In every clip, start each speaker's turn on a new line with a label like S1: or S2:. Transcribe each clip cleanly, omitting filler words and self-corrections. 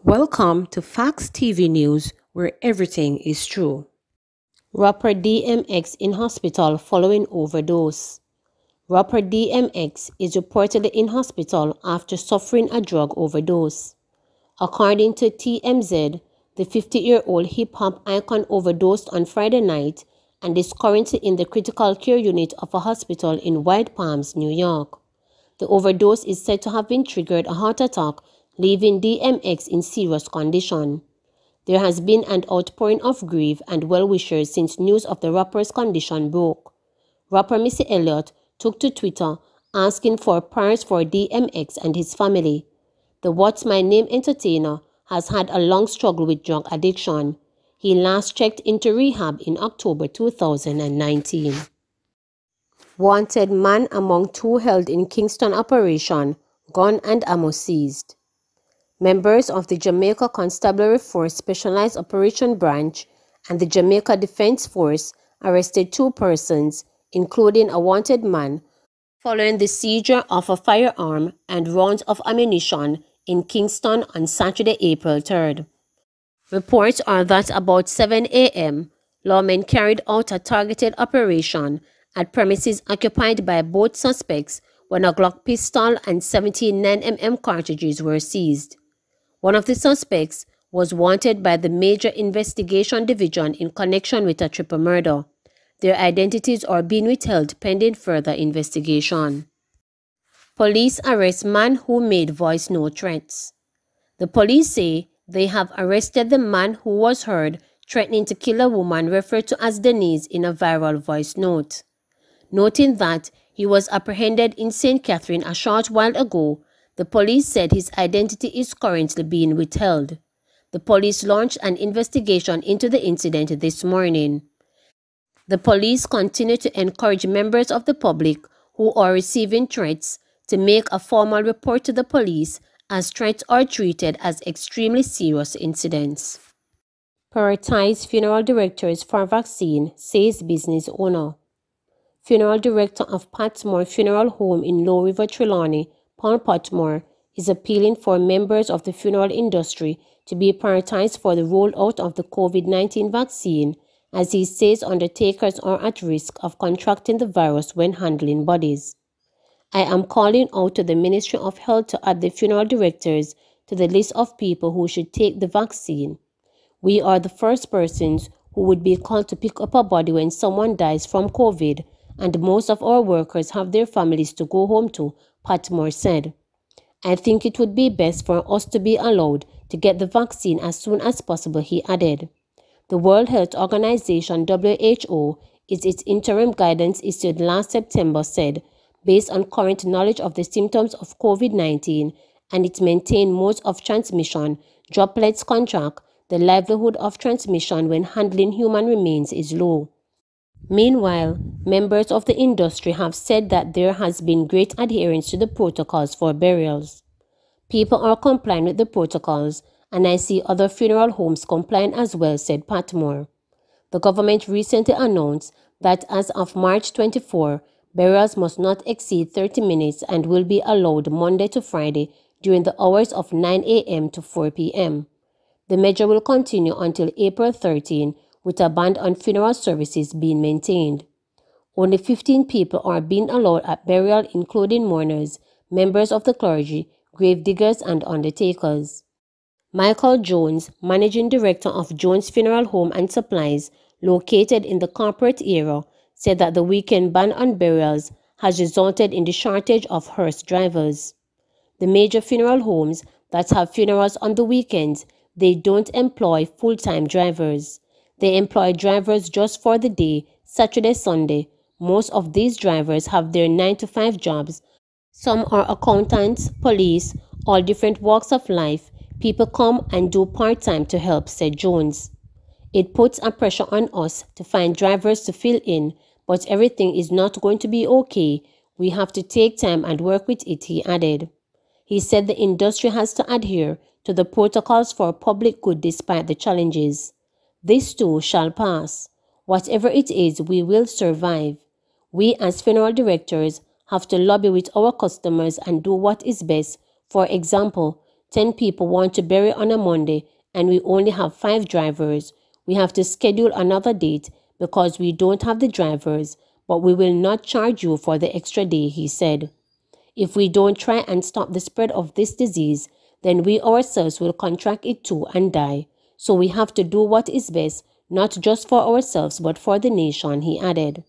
S1: Welcome to Facts TV News, where everything is true. Rapper DMX in hospital following overdose. Rapper DMX is reportedly in hospital after suffering a drug overdose. According to TMZ, the 50-year-old hip-hop icon overdosed on Friday night and is currently in the critical care unit of a hospital in White Palms, New York. The overdose is said to have been triggered a heart attack, leaving DMX in serious condition. There has been an outpouring of grief and well-wishers since news of the rapper's condition broke. Rapper Missy Elliott took to Twitter asking for prayers for DMX and his family. The What's My Name entertainer has had a long struggle with drug addiction. He last checked into rehab in October 2019. Wanted man among two held in Kingston operation, gun and ammo seized. Members of the Jamaica Constabulary Force Specialized Operation Branch and the Jamaica Defense Force arrested two persons, including a wanted man, following the seizure of a firearm and rounds of ammunition in Kingston on Saturday, April 3rd. Reports are that about 7 a.m., lawmen carried out a targeted operation at premises occupied by both suspects when a Glock pistol and 17 9mm cartridges were seized. One of the suspects was wanted by the Major Investigation Division in connection with a triple murder. Their identities are being withheld pending further investigation. Police arrest man who made voice note threats. The police say they have arrested the man who was heard threatening to kill a woman referred to as Denise in a viral voice note. Noting that he was apprehended in St. Catherine a short while ago, the police said his identity is currently being withheld. The police launched an investigation into the incident this morning. The police continue to encourage members of the public who are receiving threats to make a formal report to the police, as threats are treated as extremely serious incidents. Prioritize funeral directors for vaccine, says business owner. Funeral director of Patmore Funeral Home in Low River, Trelawney, Paul Patmore, is appealing for members of the funeral industry to be prioritized for the rollout of the COVID-19 vaccine, as he says undertakers are at risk of contracting the virus when handling bodies. I am calling out to the Ministry of Health to add the funeral directors to the list of people who should take the vaccine. We are the first persons who would be called to pick up a body when someone dies from COVID, and most of our workers have their families to go home to, Patmore said. I think it would be best for us to be allowed to get the vaccine as soon as possible, he added. The World Health Organization, WHO, is its interim guidance issued last September said, based on current knowledge of the symptoms of COVID-19 and its maintained modes of transmission, droplets contract, the livelihood of transmission when handling human remains is low. Meanwhile, members of the industry have said that there has been great adherence to the protocols for burials. People are complying with the protocols, and I see other funeral homes complying as well, said Patmore. The government recently announced that as of March 24, burials must not exceed 30 minutes and will be allowed Monday to Friday during the hours of 9 a.m. to 4 p.m. The measure will continue until April 13, with a ban on funeral services being maintained. Only 15 people are being allowed at burial, including mourners, members of the clergy, grave diggers, and undertakers. Michael Jones, managing director of Jones Funeral Home and Supplies, located in the corporate area, said that the weekend ban on burials has resulted in the shortage of hearse drivers. The major funeral homes that have funerals on the weekends, they don't employ full-time drivers. They employ drivers just for the day, Saturday, Sunday. Most of these drivers have their 9-to-5 jobs. Some are accountants, police, all different walks of life. People come and do part-time to help, said Jones. It puts a pressure on us to find drivers to fill in, but everything is not going to be okay. We have to take time and work with it, he added. He said the industry has to adhere to the protocols for public good despite the challenges. This too shall pass. Whatever it is, we will survive. We as funeral directors have to lobby with our customers and do what is best. For example, 10 people want to bury on a Monday and we only have 5 drivers. We have to schedule another date because we don't have the drivers, but we will not charge you for the extra day, he said. If we don't try and stop the spread of this disease, then we ourselves will contract it too and die. So we have to do what is best, not just for ourselves but for the nation, he added.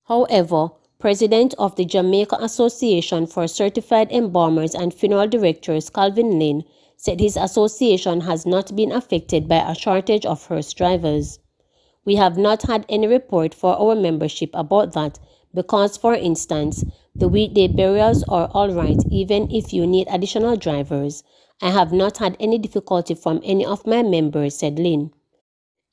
S1: However, President of the Jamaica Association for Certified Embalmers and Funeral Directors, Calvin Lynn, said his association has not been affected by a shortage of hearse drivers. We have not had any report for our membership about that because, for instance, the weekday burials are all right even if you need additional drivers. I have not had any difficulty from any of my members, said Lynn.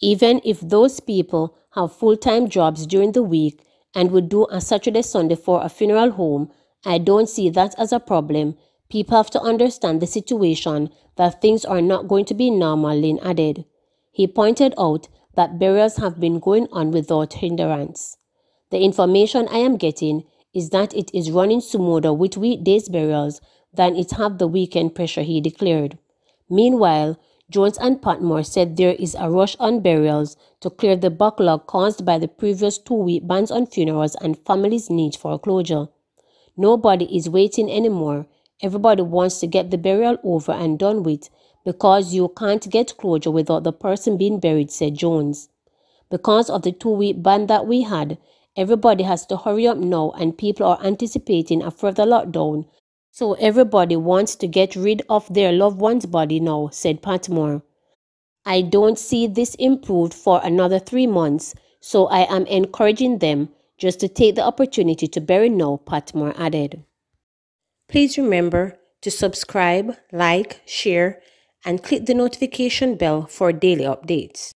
S1: Even if those people have full-time jobs during the week and would do a Saturday-Sunday for a funeral home, I don't see that as a problem. People have to understand the situation, that things are not going to be normal, Lynn added. He pointed out that burials have been going on without hindrance. The information I am getting is that it is running smoother with weekdays burials than it have the weekend pressure, he declared. Meanwhile, Jones and Patmore said there is a rush on burials to clear the backlog caused by the previous 2-week bans on funerals and families' need for closure. Nobody is waiting anymore. Everybody wants to get the burial over and done with because you can't get closure without the person being buried, said Jones. Because of the 2-week ban that we had, everybody has to hurry up now and people are anticipating a further lockdown. So everybody wants to get rid of their loved one's body now, said Patmore. I don't see this improved for another 3 months, so I am encouraging them just to take the opportunity to bury now, Patmore added. Please remember to subscribe, like, share, and click the notification bell for daily updates.